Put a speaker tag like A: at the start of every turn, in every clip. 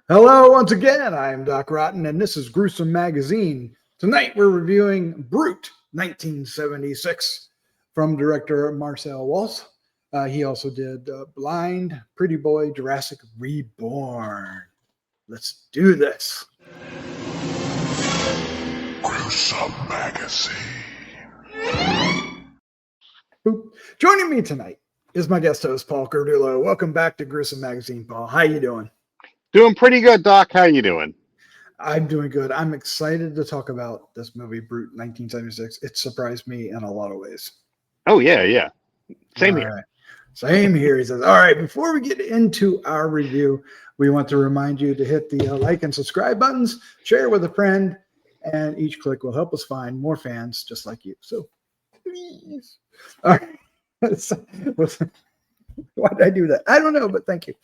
A: Hello, once again. I am Doc Rotten, and this is Gruesome Magazine. Tonight we're reviewing Brute, 1976, from director Marcel Walz. He also did Blind, Pretty Boy, Jurassic, Reborn. Let's do this.
B: Gruesome Magazine.
A: Joining me tonight is my guest host, Paul Cardullo. Welcome back to Gruesome Magazine, Paul. How you doing?
C: Doing pretty good, Doc. How you doing?
A: I'm doing good. I'm excited to talk about this movie, Brute, 1976. It surprised me in a lot of ways.
C: Oh, yeah. Same here.
A: Right. Same here. He says, all right, before we get into our review, we want to remind you to hit the like and subscribe buttons, share with a friend, and each click will help us find more fans just like you. So please. All right. Why did I do that? I don't know, but thank you.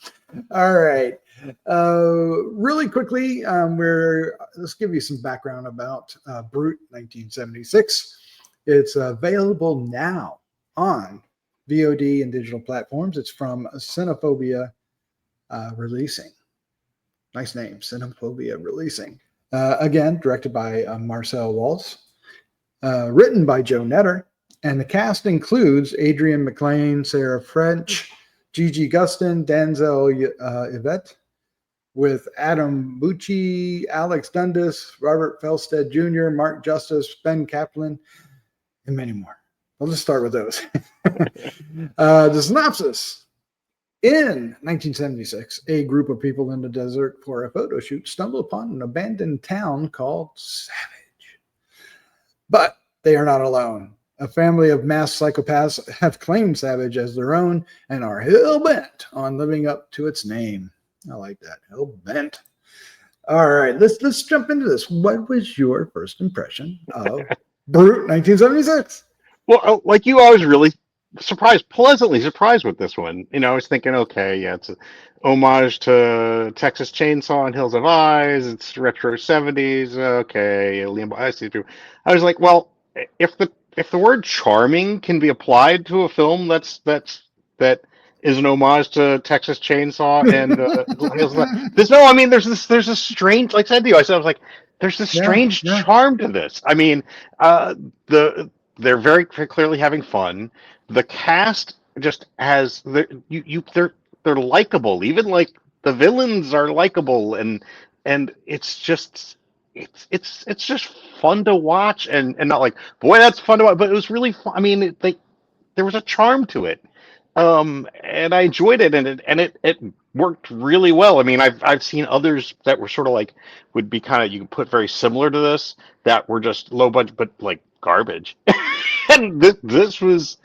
A: All right. Really quickly, let's give you some background about Brute 1976. It's available now on VOD and digital platforms. It's from Xenophobia Releasing. Nice name, Xenophobia Releasing. Again, directed by Marcel Walz. Written by Joe Knetter. And the cast includes Adriane, McLean, Sarah French, Gigi, Gustin, Dazelle, Yvette, with Adam Bucci, Alex Dundas, Robert Felsted Jr., Mark Justice, Ben Kaplan, and many more. I'll just start with those. The synopsis. In 1976, a group of people in the desert for a photo shoot stumble upon an abandoned town called Savage. But they are not alone. A family of mass psychopaths have claimed Savage as their own and are hell-bent on living up to its name. I like that. Hell-bent. All right, let's jump into this. What was your first impression of Brute 1976?
C: Well, like you, I was really pleasantly surprised with this one. You know, I was thinking, okay, yeah, it's an homage to Texas Chainsaw and Hills of Eyes. It's retro 70s. Okay, I see through. I was like, well, if the word charming can be applied to a film that is an homage to Texas Chainsaw and there's this strange, like I said to you, I was like, there's this strange charm to this. I mean, they're very clearly having fun. The cast just has they're likable. Even like the villains are likable, and it's just. It's just fun to watch and not like, boy, that's fun to watch, but it was really fun. I mean, there was a charm to it, and I enjoyed it, and it worked really well. I mean, I've seen others that were sort of like would be kind of, you can put very similar to this, that were just low budget but like garbage, and this was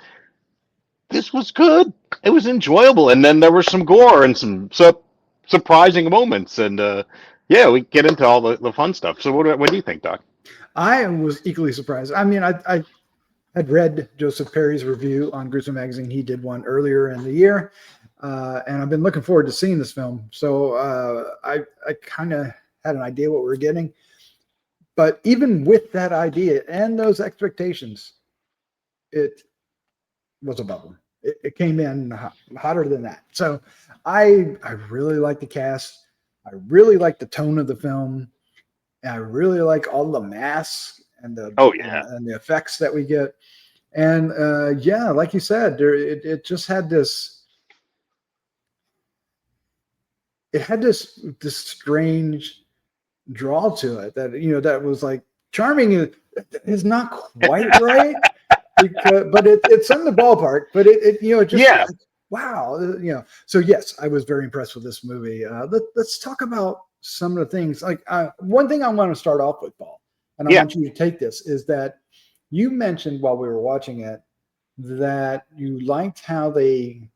C: good. It was enjoyable, and then there was some gore and some surprising moments, and yeah, we get into all the fun stuff. So what do you think, Doc?
A: I was equally surprised. I mean, I had read Joseph Perry's review on Gruesome Magazine. He did one earlier in the year, and I've been looking forward to seeing this film. So I kind of had an idea what we were getting. But even with that idea and those expectations, it was above them. It came in hotter than that. So I really like the cast. I really like the tone of the film. And I really like all the masks and the and the effects that we get. And yeah, like you said, it just had this. It had this strange draw to it that that was like charming is not quite right, but it's in the ballpark. But it just wow, So yes, I was very impressed with this movie. Let's talk about some of the things. Like one thing I want to start off with, Paul, and I want you to take this, is that you mentioned while we were watching it that you liked how they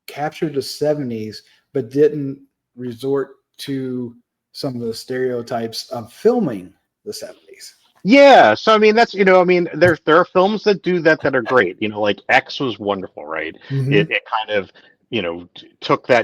A: captured the 70s, but didn't resort to some of the stereotypes of filming the 70s.
C: Yeah, so I mean there are films that do that are great. Like X was wonderful, right?
A: Mm-hmm.
C: It kind of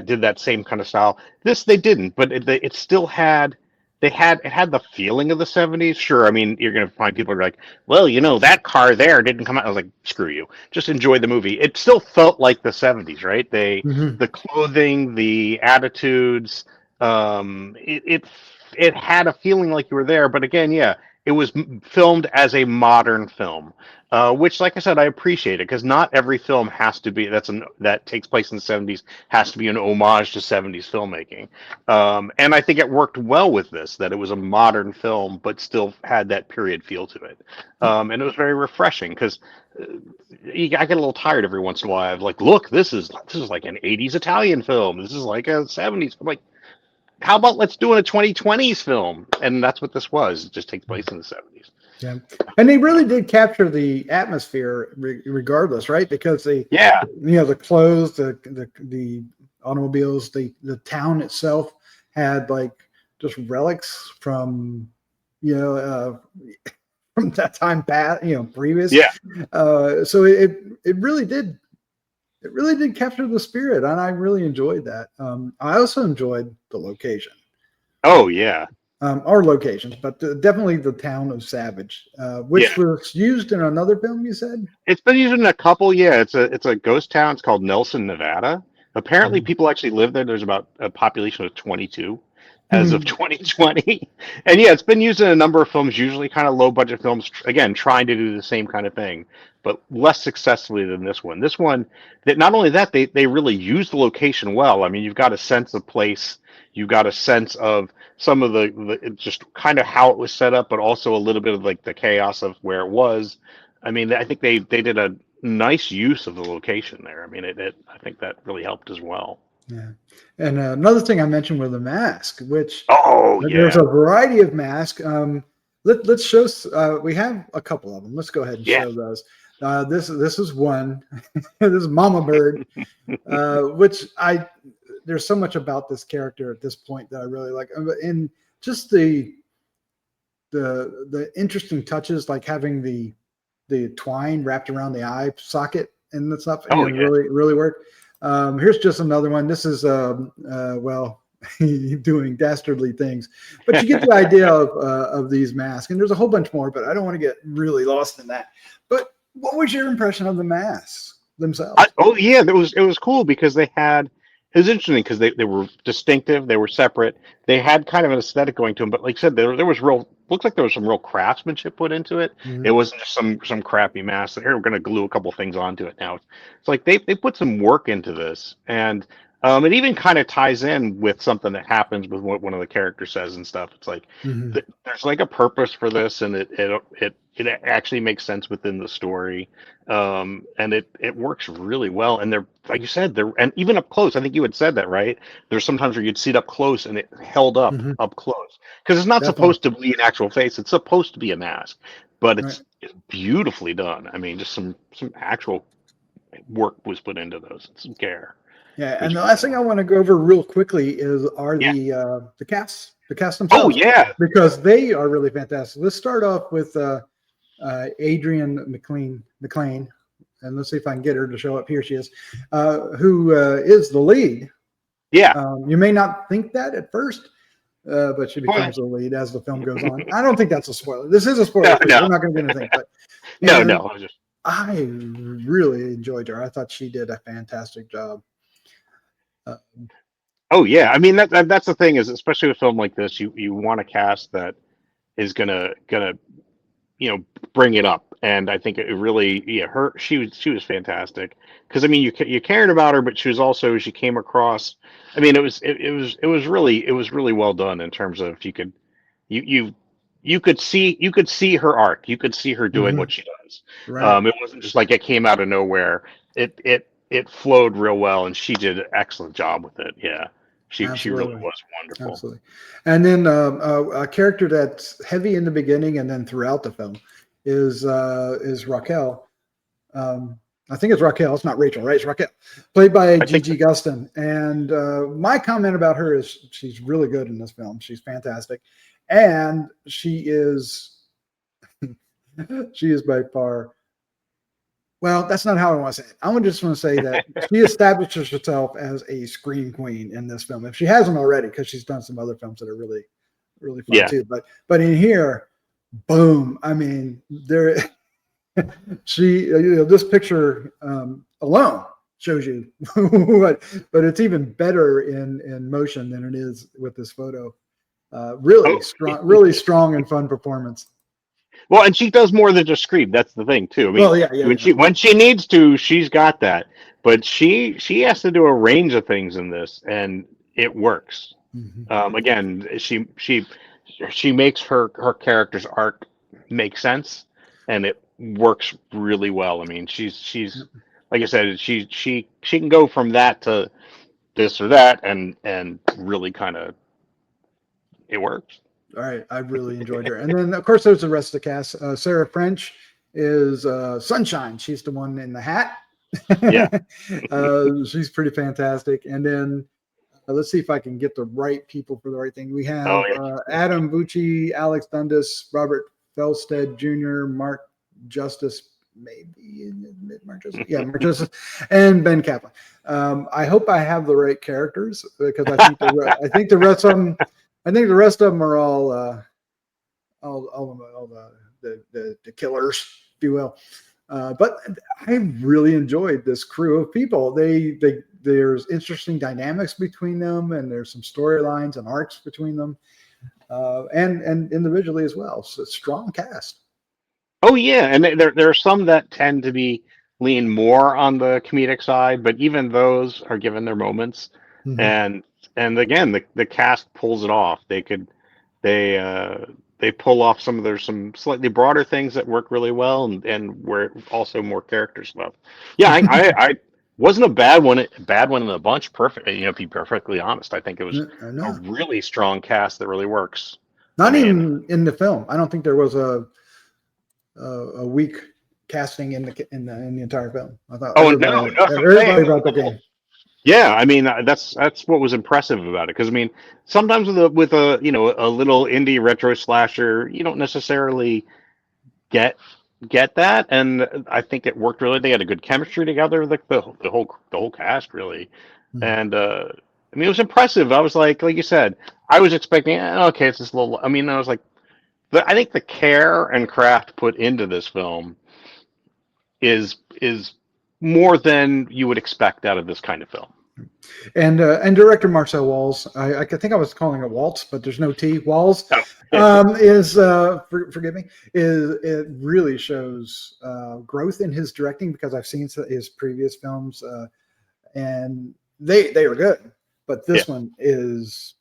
C: did that same kind of style. This they didn't, but it still had it had the feeling of the 70s. Sure, I mean you're gonna find people who are like, well, that car there didn't come out. I was like, screw you, just enjoy the movie. It still felt like the 70s, right? The clothing, the attitudes. It had a feeling like you were there, but again, yeah, it was filmed as a modern film, which, like I said, I appreciate it because not every film has to be that takes place in the '70s has to be an homage to '70s filmmaking, and I think it worked well with this that it was a modern film but still had that period feel to it, and it was very refreshing because. I get a little tired every once in a while. Like, look, this is like an '80s Italian film. This is like a '70s. I'm like, how about let's do a 2020s film? And that's what this was. It just takes place in the '70s.
A: Yeah, and they really did capture the atmosphere, regardless, right? Because the clothes, the automobiles, the town itself had like just relics from from that time past, previous.
C: Yeah.
A: So it really did capture the spirit, and I really enjoyed that. I also enjoyed the location.
C: Oh yeah.
A: Our locations, but definitely the town of Savage, which was used in another film. You said
C: it's been used in a couple. Yeah, it's a ghost town. It's called Nelson, Nevada. Apparently, people actually live there. There's about a population of 22 as of 2020, and yeah, it's been used in a number of films. Usually, kind of low budget films. Again, trying to do the same kind of thing, but less successfully than this one. This one, that not only that they really use the location well. I mean, you've got a sense of place. You got a sense of some of the just kind of how it was set up, but also a little bit of like the chaos of where it was. I mean, I think they did a nice use of the location there. I mean, I think that really helped as well.
A: Yeah, and another thing I mentioned was the mask, which
C: there's
A: a variety of masks. Let's show. We have a couple of them. Let's go ahead and show those. This is one. This is Mama Bird, which there's so much about this character at this point that I really like, and just the interesting touches, like having the twine wrapped around the eye socket and that stuff. Really work. Here's just another one. This is doing dastardly things, but you get the idea of these masks, and there's a whole bunch more, but I don't want to get really lost in that. But what was your impression of the masks themselves?
C: It was cool because they had. It was interesting because they were distinctive, they were separate, they had kind of an aesthetic going to them. But like I said, there was looks like there was some real craftsmanship put into it. Mm-hmm. It wasn't just some crappy mask. Here, we're going to glue a couple things onto it now. It's like they put some work into this, and it even kind of ties in with something that happens with what one of the characters says and stuff. It's like there's like a purpose for this, and it actually makes sense within the story, and it works really well. And they're, like you said, and even up close. I think you had said that, right? There's sometimes where you'd see it up close and it held up up close because it's not supposed to be an actual face. It's supposed to be a mask, but it's beautifully done. I mean, just some actual work was put into those. Some care.
A: Yeah, and the last thing I want to go over real quickly the cast themselves.
C: Oh yeah,
A: because they are really fantastic. Let's start off with Adriane McLean, and let's see if I can get her to show up. Here she is, who is the lead.
C: Yeah,
A: you may not think that at first, but she becomes the lead as the film goes on. I don't think that's a spoiler. This is a spoiler. No. We're not going to get anything. But
C: no.
A: I really enjoyed her. I thought she did a fantastic job.
C: I mean that's the thing is, especially with a film like this, you want a cast that is gonna bring it up, and I think it really she was fantastic because I mean you cared about her, but she came across. I mean it was really well done in terms of you could see her arc, you could see her doing what she does. Right. It wasn't just like it came out of nowhere. It flowed real well, and she did an excellent job with it. Yeah, she really was wonderful.
A: Absolutely. And then a character that's heavy in the beginning and then throughout the film is Raquel. I think it's Raquel. It's not Rachel, right? It's Raquel, played by Gigi Gustin. And my comment about her is she's really good in this film. She's fantastic, and she is by far. Well, that's not how I want to say it. I just want to say that she establishes herself as a scream queen in this film. If she hasn't already, because she's done some other films that are really, really fun too. But in here, boom! I mean, this picture alone shows you what, but it's even better in motion than it is with this photo. Really strong and fun performance.
C: Well, and she does more than just scream. That's the thing too. I mean,
A: Well, yeah.
C: when she needs to, she's got that. But she has to do a range of things in this, and it works.
A: Mm-hmm.
C: Again, she makes her character's arc make sense, and it works really well. I mean, she's like I said, she can go from that to this or that, and really kind of it works.
A: All right, I really enjoyed her. And then, of course, there's the rest of the cast. Sarah French is Sunshine. She's the one in the hat.
C: Yeah.
A: She's pretty fantastic. And then let's see if I can get the right people for the right thing. We have Adam Bucci, Alex Dundas, Robert Felsted Jr., Mark Justice, maybe Mark Justice, Mark Justice, and Ben Kaplan. I hope I have the right characters because I think the rest of them. I think the rest of them are all the killers, if you will. But I really enjoyed this crew of people. There's interesting dynamics between them, and there's some storylines and arcs between them, and individually as well. So strong cast.
C: Oh yeah, and there are some that tend to lean more on the comedic side, but even those are given their moments.
A: Mm-hmm.
C: And again, the cast pulls it off. They pull off some slightly broader things that work really well, and where also more characters left. Yeah, I wasn't a bad one in the bunch. Perfect, to be perfectly honest, I think it was a really strong cast that really works.
A: Not even in the film. I don't think there was a weak casting in the entire film. I thought everybody brought the game.
C: Yeah, I mean that's what was impressive about it, because I mean sometimes with a little indie retro slasher, you don't necessarily get that, and I think it worked really. They had a good chemistry together, like the whole cast really, and I mean it was impressive. I was like you said, I was expecting okay, it's this little. I mean I was like, I think the care and craft put into this film is more than you would expect out of this kind of film.
A: And director Marcel Walz, I think I was calling it Waltz, but there's no T. Walz forgive me. It really shows growth in his directing, because I've seen his previous films, and they were good, but this one is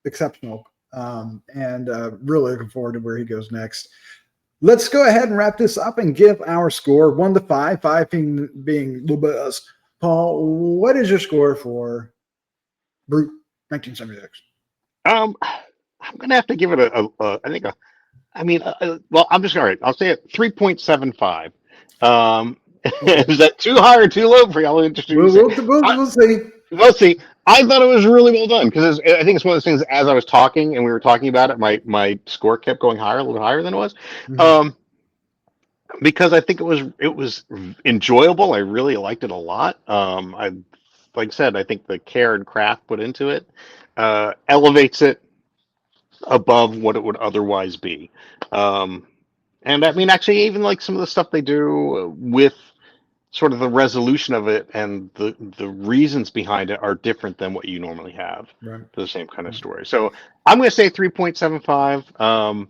A: exceptional, and really looking forward to where he goes next. Let's go ahead and wrap this up and give our score 1 to 5, 5 being the best. Paul, what is your score for Brute 1976?
C: I'm gonna have to give it well, I'm just all right. I'll say it 3.75. Is that too high or too low for y'all? Interesting.
A: We'll see.
C: We'll see. I thought it was really well done, because I think it's one of those things. As I was talking and we were talking about it, my score kept going higher, a little higher than it was. Mm-hmm. Because I think it was enjoyable. I really liked it a lot. Like I said, I think the care and craft put into it elevates it above what it would otherwise be. And I mean, actually, even like some of the stuff they do with sort of the resolution of it and the reasons behind it are different than what you normally have for the same kind of story. So I'm going to say 3.75.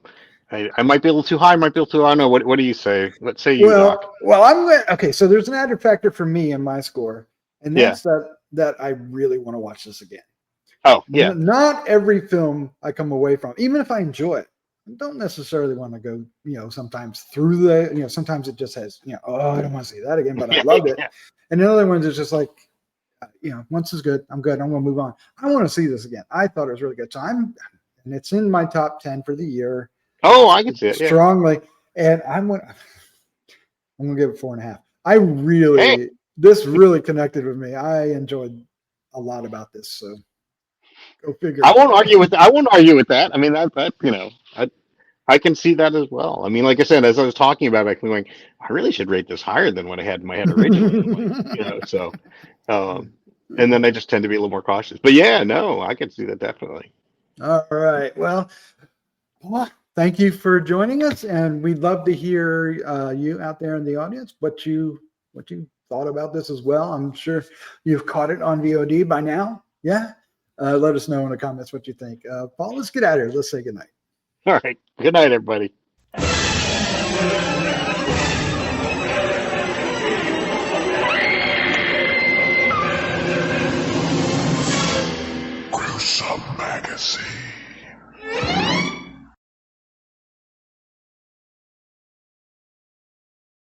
C: I might be a little too high, might be a little too low. I don't know. What do you say? Let's say you Doc.
A: Okay, so there's an added factor for me in my score, and that's that I really want to watch this again.
C: Oh, yeah.
A: Not every film I come away from, even if I enjoy it, I don't necessarily want to go, sometimes through sometimes it just has, I don't want to see that again, but I loved it. And the other ones is just like, once is good, I'm good, I'm going to move on. I want to see this again. I thought it was really good. So and it's in my top 10 for the year.
C: Oh, I can see it
A: strongly, and I'm gonna give it 4.5. This really connected with me. I enjoyed a lot about this. So go figure.
C: I won't argue with that. I mean that I can see that as well. I mean, like I said, as I was talking about it, I'm going, I really should rate this higher than what I had in my head originally. So, and then I just tend to be a little more cautious. But I can see that definitely.
A: All right. Well, thank you for joining us, and we'd love to hear you out there in the audience what you thought about this as well. I'm sure you've caught it on VOD by now. Yeah. Let us know in the comments what you think. Paul, let's get out of here. Let's say goodnight.
C: All right. Good night, everybody.